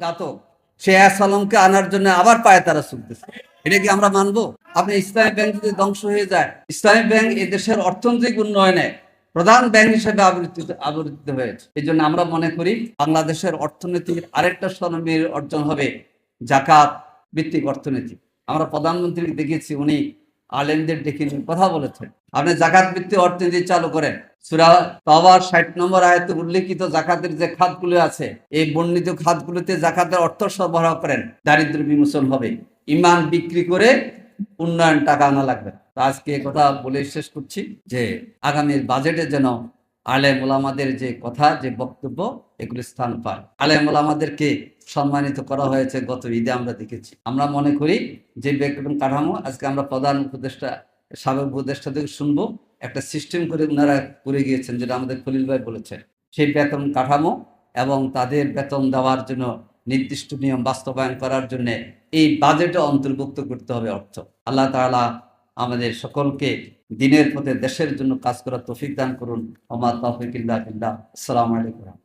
ঘাতক সে সালামকে আনার জন্য আবার পায়ে তারা চলতেছে। এটা কি আমরা মানবো? আপনি ইসলামী ব্যাংক যদি ধ্বংস হয়ে যায়, ইসলামী ব্যাংক এই দেশের অর্থনৈতিক উন্নয়নে প্রধান ব্যাংক হিসেবে আবির্ভূত হয়েছে। এই জন্য আমরা মনে করি বাংলাদেশের অর্থনীতির আরেকটা স্বর্ণের অর্জন হবে জাকাত ভিত্তিক অর্থনীতি। আমরা প্রধানমন্ত্রী দেখেছি, উনি আলেমদের ডেকে নিয়ে কথা বলেছেন, আপনি জাকাত ভিত্তিক অর্থনীতি চালু করেন। সূরা তাওবার ৬০ নম্বর আয়াতে উল্লেখিত জাকাতের যে খাতগুলো আছে, এই বর্ণিত খাতগুলোতে জাকাতের অর্থ সরবরাহ করেন, দারিদ্র বিমোচন হবে। ইমান বিক্রি করে উন্নয়ন টাকা আনা লাগবে। আজকে কথা বলে শেষ করছি যে আগামীর বাজেটে যেন আলেম ওলামাদের যে কথা, যে বক্তব্য, এগুলি স্থান পায়। আলেম ওলামাদেরকে সম্মানিত করা হয়েছে গত ঈদে, আমরা দেখেছি। আমরা মনে করি যে বেতন কাঠামো আজকে আমরা প্রধান উপদেষ্টা, সাবেক উপদেষ্টা থেকে শুনবো, একটা সিস্টেম করে ওনারা করে গিয়েছেন, যেটা আমাদের খলিল ভাই বলেছেন, সেই বেতন কাঠামো এবং তাদের বেতন দেওয়ার জন্য নির্দিষ্ট নিয়ম বাস্তবায়ন করার জন্য এই বাজেটে অন্তর্ভুক্ত করতে হবে অর্থ। আল্লাহ তাআলা আমাদের সকলকে দিনের পথে দেশের জন্য কাজ করার তৌফিক দান করুন। ওমা তাওফিক ইল্লা বিল্লাহ। আসসালামু আলাইকুম।